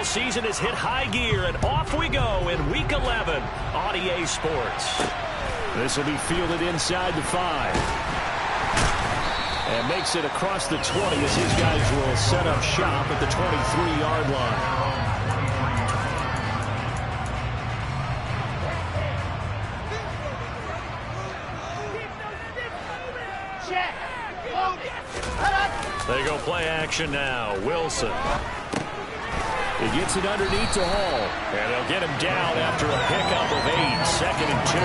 season has hit high gear, and off we go in Week 11 on EA Sports. This will be fielded inside the 5. And makes it across the 20 as his guys will set up shop at the 23-yard line. They go play action now. Wilson. He gets it underneath to Hall. And they'll get him down after a pickup of 8. 2nd and 2.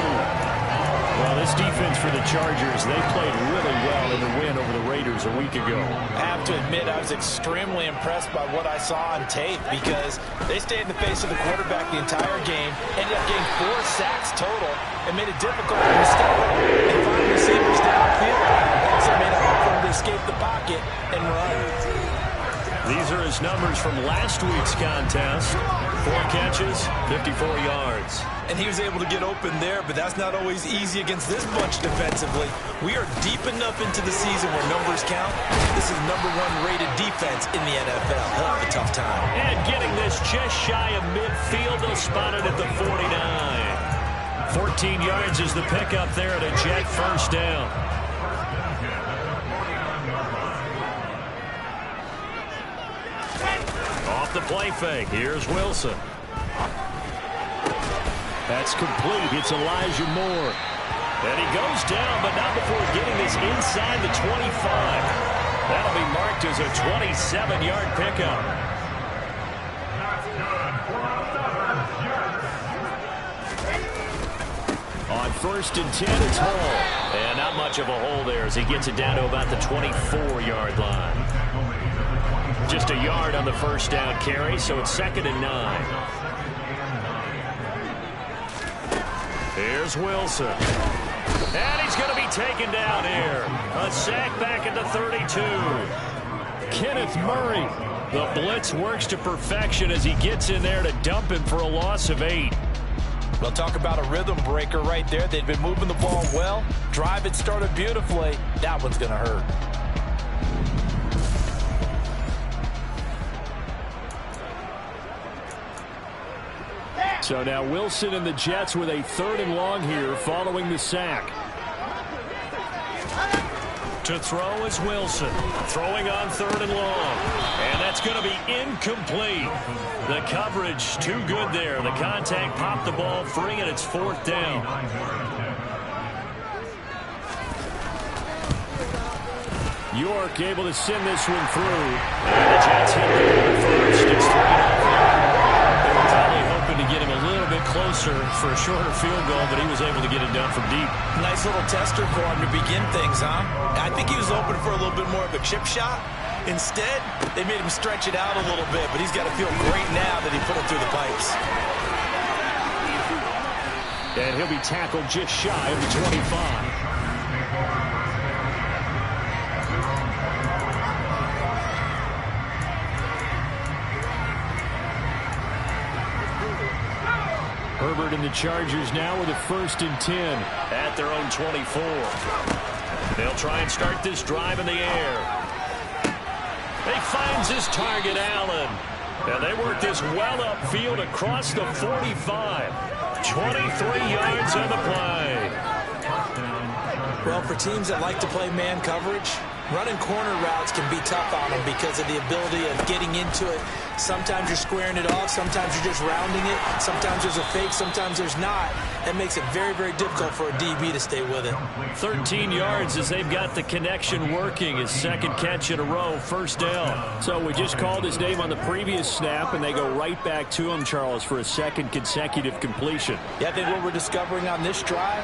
Well, this defense for the Chargers, they played really well in the win over the Raiders a week ago. I have to admit, I was extremely impressed by what I saw on tape because they stayed in the face of the quarterback the entire game, ended up getting 4 sacks total, and made it difficult for him to step up and find receivers downfield. Also made it hard for him to escape the pocket and run. These are his numbers from last week's contest. 4 catches, 54 yards. And he was able to get open there, but that's not always easy against this bunch defensively. We are deep enough into the season where numbers count. This is #1 rated defense in the NFL. He'll have a tough time. And getting this just shy of midfield, they'll spot it at the 49. 14 yards is the pickup there at a Jet first down. Off the play fake. Here's Wilson. That's complete. It's Elijah Moore. And he goes down, but not before getting this inside the 25. That'll be marked as a 27-yard pickup. On 1st and 10, it's Hall. And not much of a hole there as he gets it down to about the 24-yard line. Just a yard on the first down carry, so it's 2nd and 9. Here's Wilson. And he's going to be taken down here. A sack back at the 32. Kenneth Murray. The blitz works to perfection as he gets in there to dump him for a loss of 8. We'll talk about a rhythm breaker right there. They've been moving the ball well. Drive it started beautifully. That one's going to hurt. So now Wilson and the Jets with a 3rd and long here following the sack. To throw is Wilson. Throwing on 3rd and long. And that's going to be incomplete. The coverage too good there. The contact popped the ball free, and it's 4th down. York able to send this one through. And the Jets hit the ball first. It's 3-0. To get him a little bit closer for a shorter field goal, but he was able to get it done from deep. Nice little tester for him to begin things, huh? I think he was open for a little bit more of a chip shot. Instead, they made him stretch it out a little bit, but he's got to feel great now that he put it through the pipes. And he'll be tackled just shy of the 25. Herbert and the Chargers now with a 1st and 10 at their own 24. They'll try and start this drive in the air. He finds his target, Allen. And they work this well upfield across the 45. 23 yards on the play. Well, for teams that like to play man coverage, running corner routes can be tough on them because of the ability of getting into it. Sometimes you're squaring it off. Sometimes you're just rounding it. Sometimes there's a fake. Sometimes there's not. That makes it very, very difficult for a DB to stay with it. 13 yards as they've got the connection working. His 2nd catch in a row, 1st down. So we just called his name on the previous snap, and they go right back to him, Charles, for a 2nd consecutive completion. Yeah, I think what we're discovering on this drive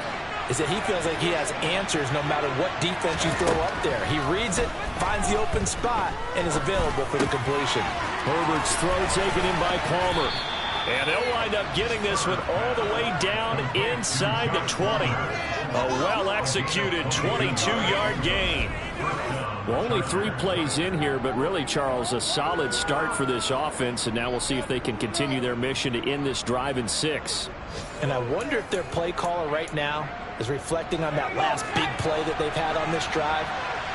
is that he feels like he has answers no matter what defense you throw up there. He reads it, finds the open spot, and is available for the completion. Herbert's throw taken in by Palmer. And they'll wind up getting this one all the way down inside the 20. A well-executed 22-yard gain. Well, only 3 plays in here, but really, Charles, a solid start for this offense, and now we'll see if they can continue their mission to end this drive in 6. And I wonder if their play caller right now is reflecting on that last big play that they've had on this drive.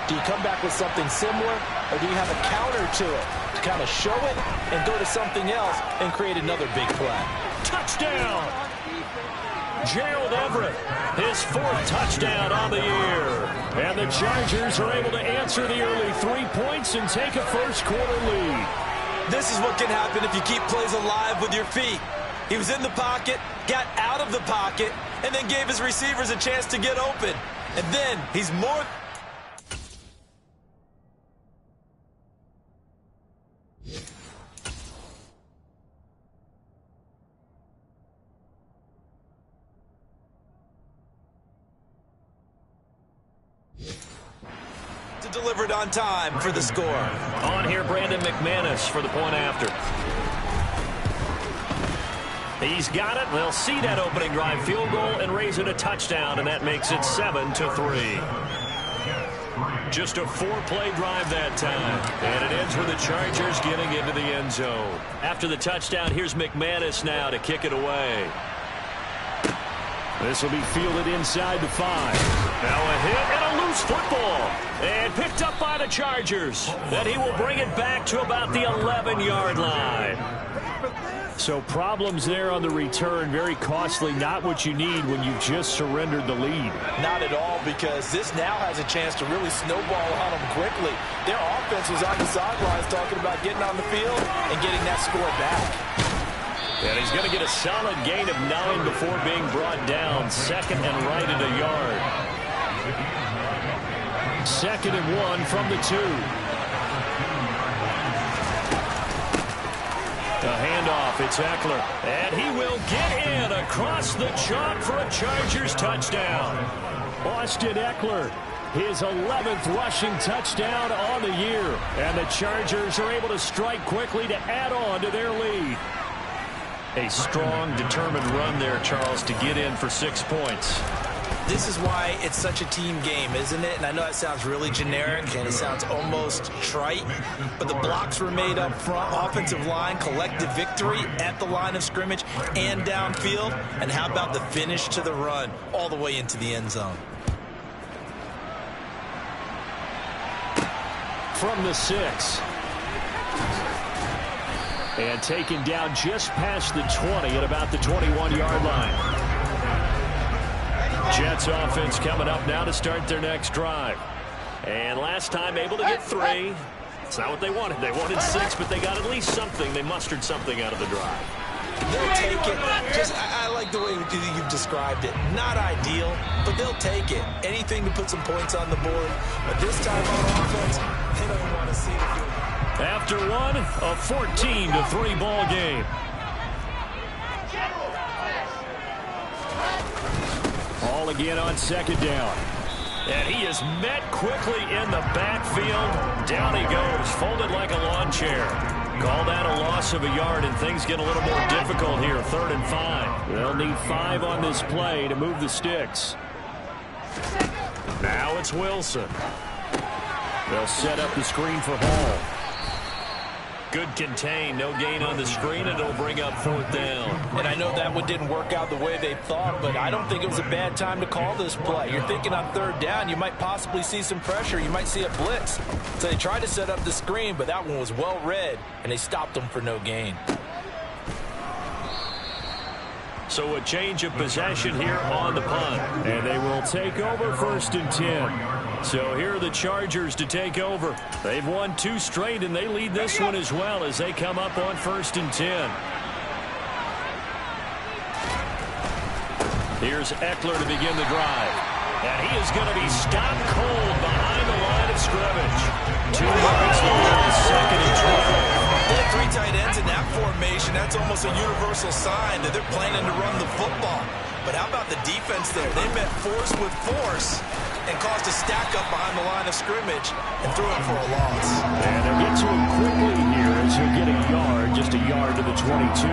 Do you come back with something similar, or do you have a counter to it to kind of show it and go to something else and create another big play. Touchdown! Gerald Everett, his 4th touchdown on the year. And the Chargers are able to answer the early 3 points and take a first-quarter lead. This is what can happen if you keep plays alive with your feet. He was in the pocket, got out of the pocket, and then gave his receivers a chance to get open. And then he's more... delivered on time for the score. On here, Brandon McManus for the point after. He's got it. They'll see that opening drive field goal and raise it a touchdown, and that makes it 7-3. Just a 4-play drive that time, and it ends with the Chargers getting into the end zone. After the touchdown, here's McManus now to kick it away. This will be fielded inside the 5. Now a hit and a loose football. And picked up by the Chargers. Then he will bring it back to about the 11-yard line. So problems there on the return. Very costly. Not what you need when you've just surrendered the lead. Not at all, because this now has a chance to really snowball on them quickly. Their offense was on the sidelines talking about getting on the field and getting that score back. And he's going to get a solid gain of 9 before being brought down. 2nd and right at a yard. 2nd and 1 from the 2. A handoff. It's Eckler. And he will get in across the chalk for a Chargers touchdown. Austin Eckler, his 11th rushing touchdown on the year. And the Chargers are able to strike quickly to add on to their lead. A strong, determined run there, Charles, to get in for 6 points. This is why it's such a team game, isn't it? And I know that sounds really generic and it sounds almost trite, but the blocks were made up front, offensive line, collective victory at the line of scrimmage and downfield. And how about the finish to the run all the way into the end zone? From the 6. And taken down just past the 20 at about the 21-yard line. Jets offense coming up now to start their next drive. And last time able to get 3. It's not what they wanted. They wanted 6, but they got at least something. They mustered something out of the drive. They'll take it. I like the way you've described it. Not ideal, but they'll take it. Anything to put some points on the board. But this time on offense, they don't want to see the field. After one, a 14-3 ball game. Ball again on 2nd down. And he is met quickly in the backfield. Down he goes, folded like a lawn chair. Call that a loss of a yard, and things get a little more difficult here. 3rd and 5. They'll need 5 on this play to move the sticks. Now it's Wilson. They'll set up the screen for Hall. Good contain, no gain on the screen, and it'll bring up 4th down. And I know that one didn't work out the way they thought, but I don't think it was a bad time to call this play. You're thinking on 3rd down, you might possibly see some pressure. You might see a blitz. So they tried to set up the screen, but that one was well read, and they stopped them for no gain. So a change of possession here on the punt. And they will take over 1st and 10. So here are the Chargers to take over. They've won 2 straight, and they lead this one as well as they come up on 1st and 10. Here's Eckler to begin the drive. And he is going to be stopped cold behind the line of scrimmage. 2 yards to the 2nd and 12. They have 3 tight ends in that formation. That's almost a universal sign that they're planning to run the football. But how about the defense there? They met force with force and caused a stack up behind the line of scrimmage and threw it for a loss. And they'll get to him quickly here as he'll get a yard, just a yard to the 22.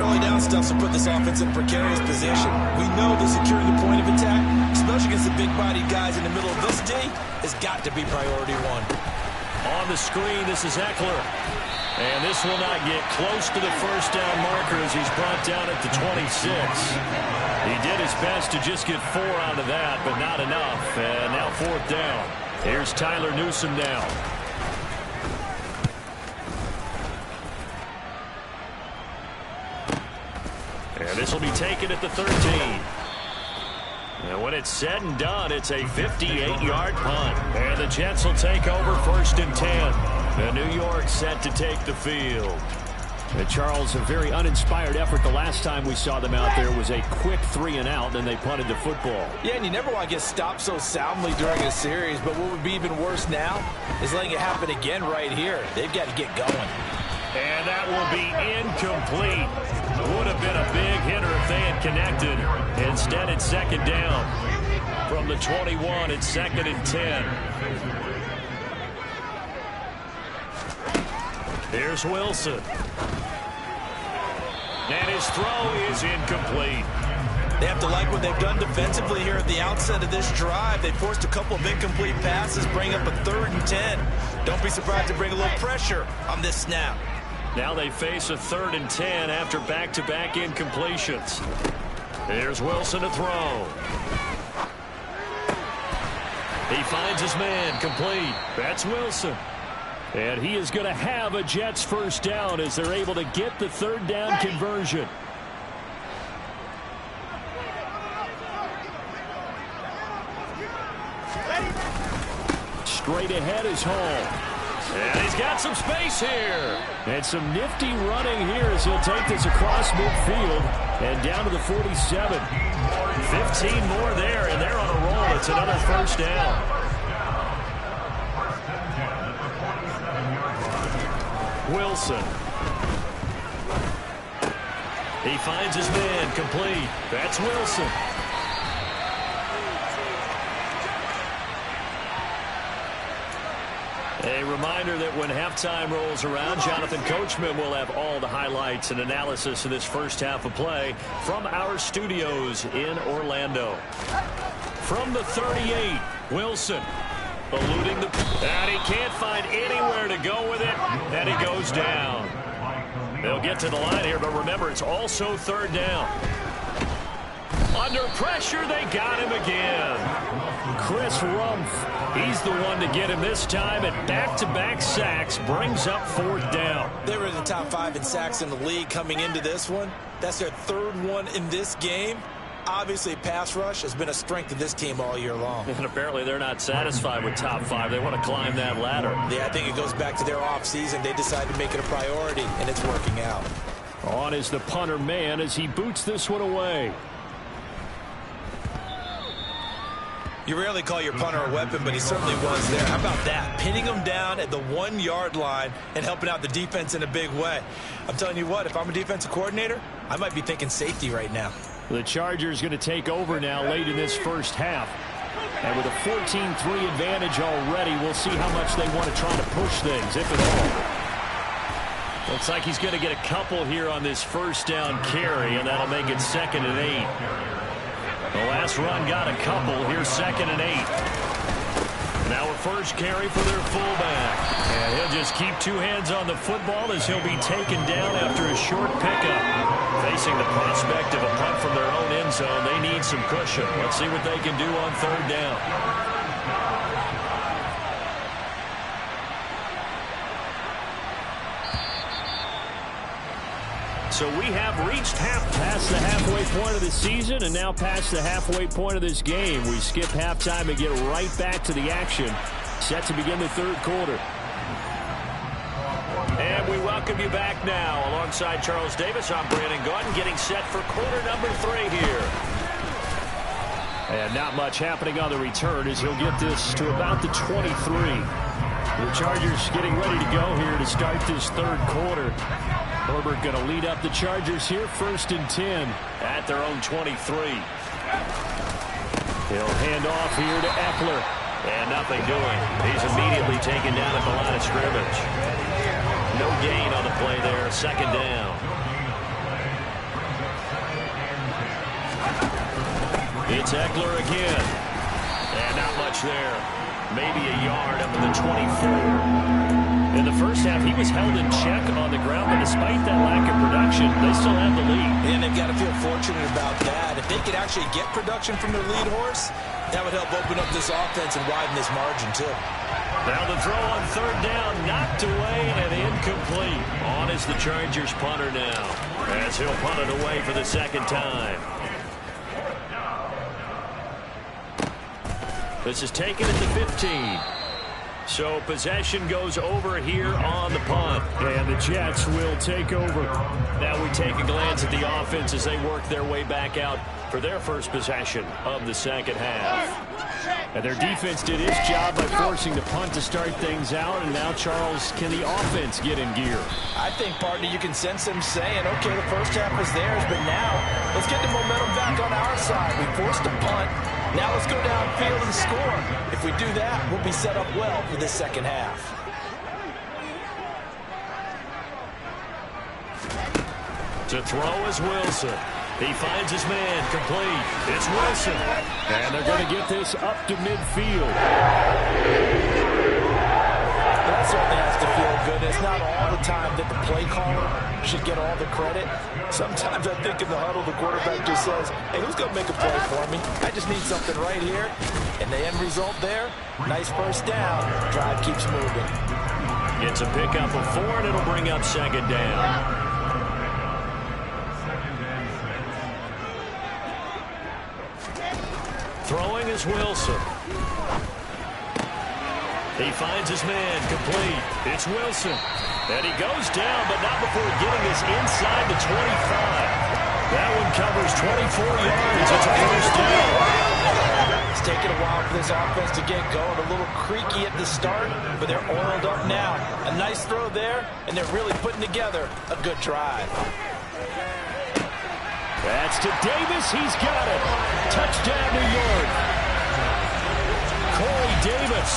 Early down stuff will put this offense in a precarious position. We know that securing the point of attack, especially against the big-bodied guys in the middle of this D, has got to be priority 1. On the screen, this is Eckler. And this will not get close to the 1st down marker as he's brought down at the 26. He did his best to just get 4 out of that, but not enough. And now 4th down. Here's Tyler Newsome now. And this will be taken at the 13. And when it's said and done, it's a 58-yard punt. And the Jets will take over 1st and 10. And New York set to take the field. And Charles, a very uninspired effort. The last time we saw them out there was a quick 3-and-out, and they punted the football. Yeah, and you never want to get stopped so soundly during a series, but what would be even worse now is letting it happen again right here. They've got to get going. And that will be incomplete. Would have been a big hitter if they had connected. Instead, it's 2nd down. From the 21, it's 2nd and 10. Here's Wilson. And his throw is incomplete. They have to like what they've done defensively here at the outset of this drive. They forced a couple of incomplete passes, bring up a 3rd and 10. Don't be surprised to bring a little pressure on this snap. Now they face a 3rd and 10 after back-to-back incompletions. Here's Wilson to throw. He finds his man, complete. That's Wilson. And he is going to have a Jets 1st down as they're able to get the 3rd down conversion. Straight ahead is Hall. And he's got some space here. And some nifty running here as he'll take this across midfield and down to the 47. 15 more there, and they're on a roll. It's another 1st down. Wilson. He finds his man, complete. That's Wilson. A reminder that when halftime rolls around, Jonathan Coachman will have all the highlights and analysis of this first half of play from our studios in Orlando. From the 38, Wilson. Eluding the... And he can't find anywhere to go with it. And he goes down. They'll get to the line here, but remember, it's also 3rd down. Under pressure, they got him again. Chris Rumph, he's the one to get him this time, and back-to-back sacks brings up 4th down. They were in the top 5 in sacks in the league coming into this one. That's their 3rd one in this game. Obviously, pass rush has been a strength of this team all year long. And apparently they're not satisfied with top 5. They want to climb that ladder. Yeah, I think it goes back to their offseason. They decided to make it a priority, and it's working out. On is the punter man as he boots this one away. You rarely call your punter a weapon, but he certainly was there. How about that? Pinning him down at the 1-yard line and helping out the defense in a big way. I'm telling you what, if I'm a defensive coordinator, I might be thinking safety right now. The Chargers going to take over now late in this first half. And with a 14-3 advantage already, we'll see how much they want to try to push things, if at all. Looks like he's going to get a couple here on this 1st down carry, and that'll make it 2nd and 8. The last run got a couple. Here's 2nd and 8. Now a 1st carry for their fullback. And he'll just keep 2 hands on the football as he'll be taken down after a short pickup. Facing the prospect of a punt from their own end zone, they need some cushion. Let's see what they can do on 3rd down. So we have reached past the halfway point of the season and now past the halfway point of this game. We skip halftime and get right back to the action. Set to begin the 3rd quarter. And we welcome you back now. Alongside Charles Davis, I'm Brandon Gaudin, getting set for quarter number 3 here. And not much happening on the return as he'll get this to about the 23. The Chargers getting ready to go here to start this 3rd quarter. Herbert going to lead up the Chargers here, 1st and 10 at their own 23. He'll hand off here to Eckler. And nothing doing. He's immediately taken down at the line of scrimmage. No gain on the play there. 2nd down. It's Eckler again. And not much there. Maybe a yard up to the 24. In the first half, he was held in check on the ground, but despite that lack of production, they still have the lead. And they've got to feel fortunate about that. If they could actually get production from their lead horse, that would help open up this offense and widen this margin, too. Now the throw on third down, knocked away and incomplete. On is the Chargers punter now, as he'll punt it away for the second time. This is taken at the 15. So possession goes over here on the punt. And the Jets will take over. Now we take a glance at the offense as they work their way back out for their first possession of the second half. And their defense did its job by forcing the punt to start things out. And now, Charles, can the offense get in gear? I think, partner, you can sense them saying, okay, the first half was theirs, but now let's get the momentum back on our side. We forced a punt. Now let's go downfield and score. If we do that, we'll be set up well for this second half. To throw is Wilson. He finds his man, complete. It's Wilson. And they're going to get this up to midfield. That certainly has to feel good. It's not all the time that the play caller should get all the credit. Sometimes I think in the huddle, the quarterback just says, hey, who's going to make a play for me? I just need something right here. And the end result there, nice first down. Drive keeps moving. It's a pickup of 4, and it'll bring up second down. Throwing is Wilson. He finds his man, complete. It's Wilson. And he goes down, but not before getting this inside the 25. That one covers 24 yards. It's a first down. It's taken a while for this offense to get going. A little creaky at the start, but they're oiled up now. A nice throw there, and they're really putting together a good drive. That's to Davis. He's got it. Touchdown, New York. Corey Davis,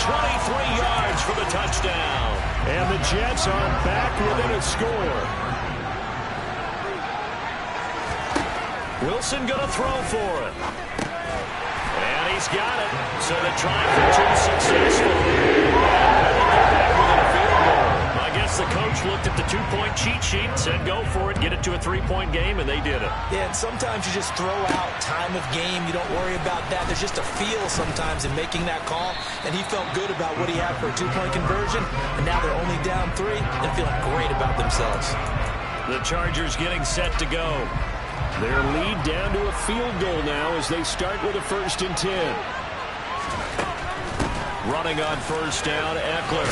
23 yards for the touchdown. And the Jets are back within a score. Wilson going to throw for it. And he's got it. So the try for 2 successful. I guess the coach looked at the 2-point cheat sheet and said, go for it, get it to a 3-point game, and they did it. Yeah, and sometimes you just throw out time of game. You don't worry about that. There's just a feel sometimes in making that call, and he felt good about what he had for a 2-point conversion, and now they're only down 3 and feeling great about themselves. The Chargers getting set to go. Their lead down to a field goal now as they start with a 1st and 10. Running on first down, Eckler.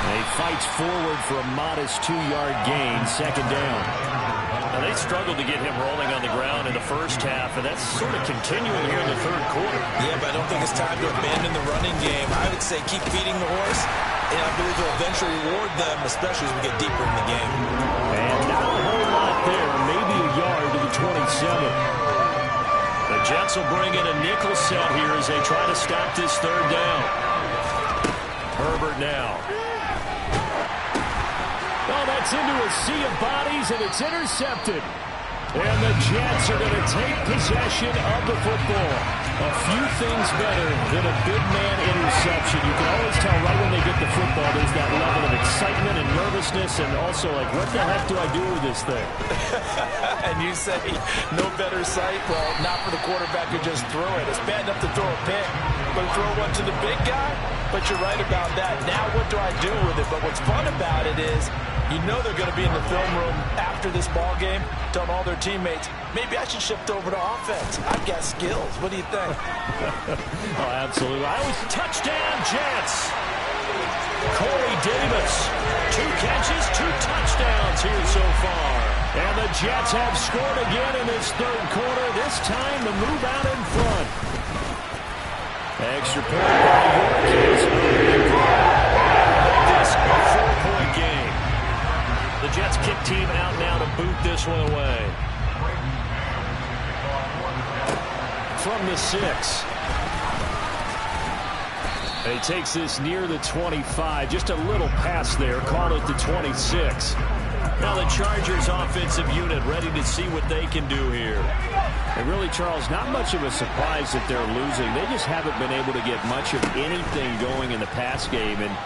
He fights forward for a modest 2-yard gain, second down. Now they struggled to get him rolling on the ground in the first half, and that's sort of continuing here in the third quarter. Yeah, but I don't think it's time to abandon the running game. I would say keep feeding the horse, and I believe it'll eventually reward them, especially as we get deeper in the game. And not a whole lot there, maybe a yard to the 27. The Jets will bring in a nickel set here as they try to stop this third down. Herbert now. Oh, that's into a sea of bodies, and it's intercepted. And the Jets are going to take possession of the football. A few things better than a big man interception. You can always tell right when they get the football, there's that level of excitement and nervousness, and also like, what the heck do I do with this thing? And you say, no better sight? Well, not for the quarterback who just threw it. It's bad enough to throw a pick, but throw one to the big guy? But you're right about that. Now what do I do with it? But what's fun about it is, you know they're going to be in the film room after this ball game, telling all their teammates, maybe I should shift over to offense. I've got skills. What do you think? Oh, absolutely. Touchdown, Jets. Corey Davis, 2 catches, 2 touchdowns here so far. And the Jets have scored again in this third quarter. This time the move out in front. Extra point by York is this a 4-point game. The Jets kick team out now to boot this one away. From the 6. He takes this near the 25. Just a little pass there. Call it the 26. Now the Chargers offensive unit ready to see what they can do here. And really, Charles, not much of a surprise that they're losing. They just haven't been able to get much of anything going in the pass game. And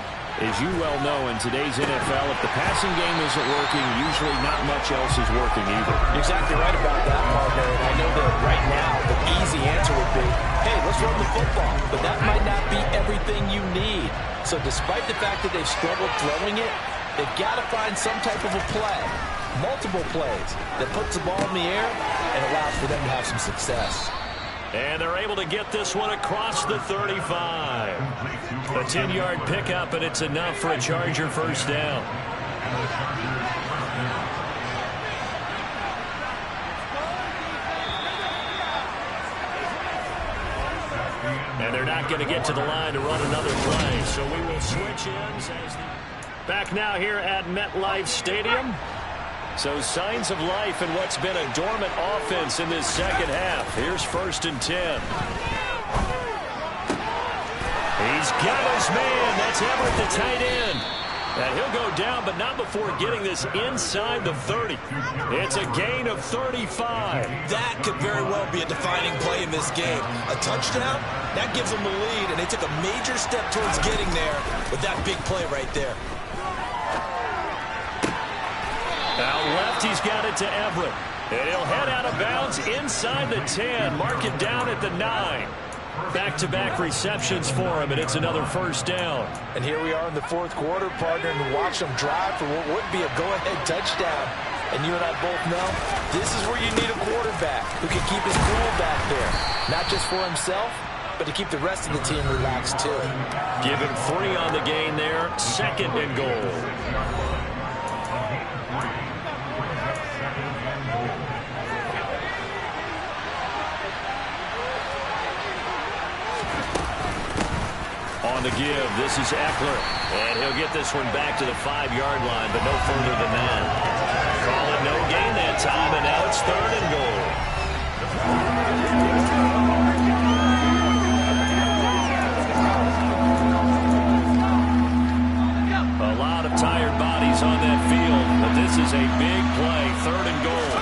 As you well know, in today's NFL, if the passing game isn't working, usually not much else is working either. You're exactly right about that, partner. And I know that right now the easy answer would be, hey, let's run the football. But that might not be everything you need. So despite the fact that they've struggled throwing it, they've got to find some type of a play, multiple plays, that puts the ball in the air and allows for them to have some success. And they're able to get this one across the 35. A 10-yard pickup, and it's enough for a Charger first down. And they're not going to get to the line to run another play, so we will switch ends. Back now here at MetLife Stadium. So signs of life in what's been a dormant offense in this second half. Here's 1st and 10. He's got his man. That's Everett, the tight end. And he'll go down, but not before getting this inside the 30. It's a gain of 35. That could very well be a defining play in this game. A touchdown, that gives them the lead, and they took a major step towards getting there with that big play right there. Out left, he's got it to Everett. And he'll head out of bounds inside the 10. Mark it down at the 9. Back-to-back receptions for him, and it's another first down. And here we are in the 4th quarter, partner, and watch them drive for what would be a go-ahead touchdown. And you and I both know this is where you need a quarterback who can keep his cool back there. Not just for himself, but to keep the rest of the team relaxed too. Give him 3 on the gain there. 2nd and goal. On the give, this is Eckler. And he'll get this one back to the 5-yard line, but no further than that. Call it no gain that time, and now it's 3rd and goal. A lot of tired bodies on that field, but this is a big play. 3rd and goal.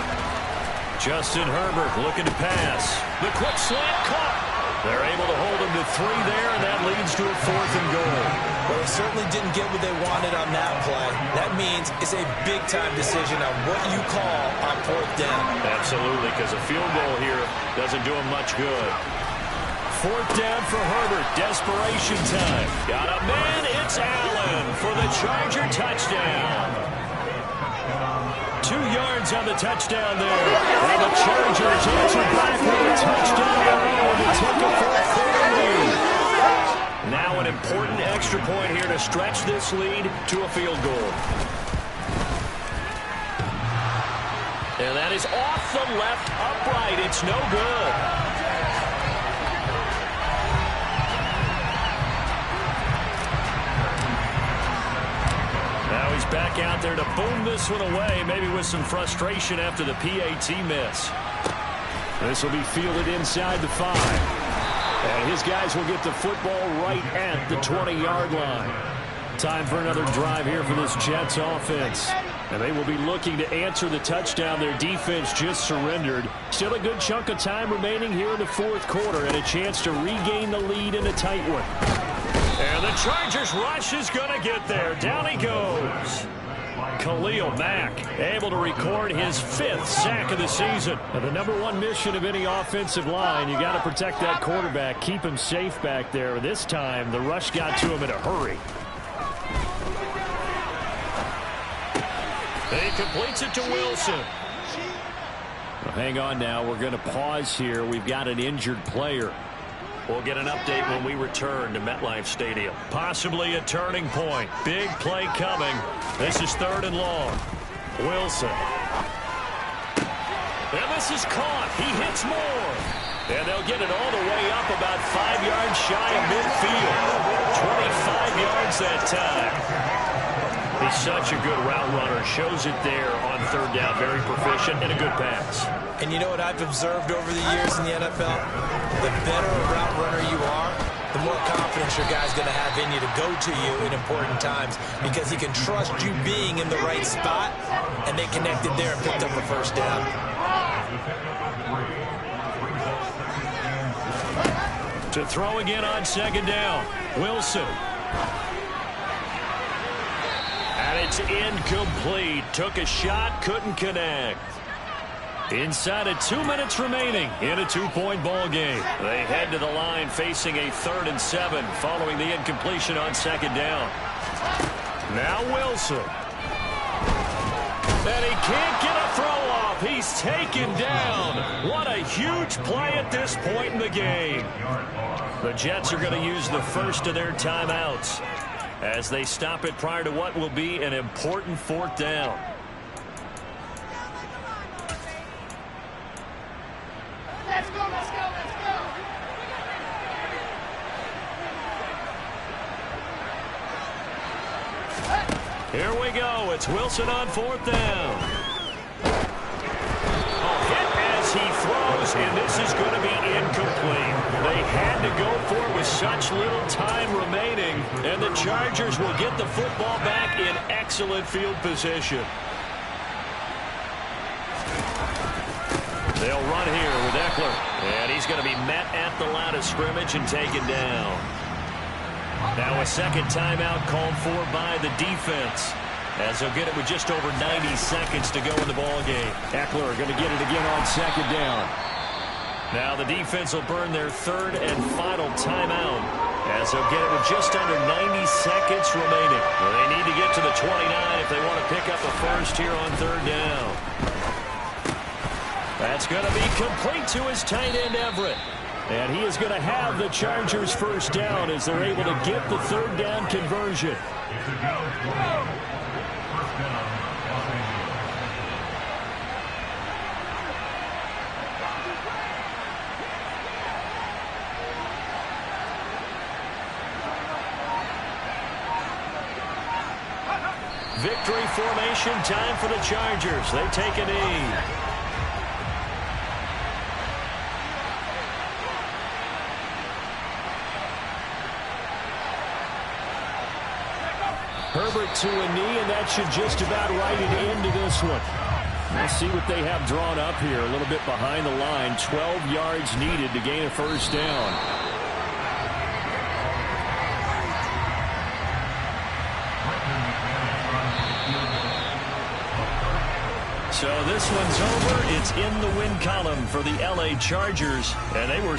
Justin Herbert looking to pass. The quick slant caught. They're able to hold him to 3 there, and that leads to a 4th and goal. Well, they certainly didn't get what they wanted on that play. That means it's a big-time decision on what you call on 4th down. Absolutely, because a field goal here doesn't do him much good. 4th down for Herbert. Desperation time. Got a man. It's Allen for the Charger touchdown. 2 yards on the touchdown there. And the Chargers answer back with a touchdown to take a 4th lead. Now an important extra point here to stretch this lead to a field goal. And that is off the left upright. It's no good. Now he's back out there to boom this one away, maybe with some frustration after the PAT miss. This will be fielded inside the 5. And his guys will get the football right at the 20-yard line. Time for another drive here for this Jets offense. And they will be looking to answer the touchdown their defense just surrendered. Still a good chunk of time remaining here in the 4th quarter and a chance to regain the lead in a tight one. And the Chargers rush is going to get there. Down he goes. Khalil Mack able to record his 5th sack of the season. And the #1 mission of any offensive line, you got to protect that quarterback, keep him safe back there. This time, the rush got to him in a hurry. He completes it to Wilson. Well, hang on now. We're going to pause here. We've got an injured player. We'll get an update when we return to MetLife Stadium. Possibly a turning point. Big play coming. This is 3rd and long. Wilson. And this is caught. He hits more. And they'll get it all the way up about 5 yards shy of midfield. 25 yards that time. He's such a good route runner. Shows it there on 3rd down. Very proficient and a good pass. And you know what I've observed over the years in the NFL? The better a route runner you are, the more confidence your guy's going to have in you to go to you in important times because he can trust you being in the right spot, and they connected there and picked up a first down. To throw again on 2nd down. Wilson. And it's incomplete. Took a shot, couldn't connect. Inside of 2 minutes remaining in a 2-point ball game. They head to the line facing a 3rd and 7 following the incompletion on 2nd down. Now Wilson. And he can't get a throw off. He's taken down. What a huge play at this point in the game. The Jets are going to use the first of their timeouts as they stop it prior to what will be an important 4th down. Let's go, let's go, let's go. Here we go. It's Wilson on 4th down. Hit as he throws, and this is going to be incomplete. They had to go for it with such little time remaining, and the Chargers will get the football back in excellent field position. They'll run here with Eckler, and he's going to be met at the line of scrimmage and taken down. Now a second timeout called for by the defense, as they'll get it with just over 90 seconds to go in the ball game. Eckler going to get it again on 2nd down. Now the defense will burn their 3rd and final timeout, as they'll get it with just under 90 seconds remaining. Well, they need to get to the 29 if they want to pick up a first here on 3rd down. That's going to be complete to his tight end, Everett. And he is going to have the Chargers first down as they're able to get the 3rd down conversion. Victory formation time for the Chargers. They take a knee. Herbert to a knee, and that should just about write it into this one. We'll see what they have drawn up here. A little bit behind the line. 12 yards needed to gain a first down. So this one's over. It's in the win column for the LA Chargers, and they were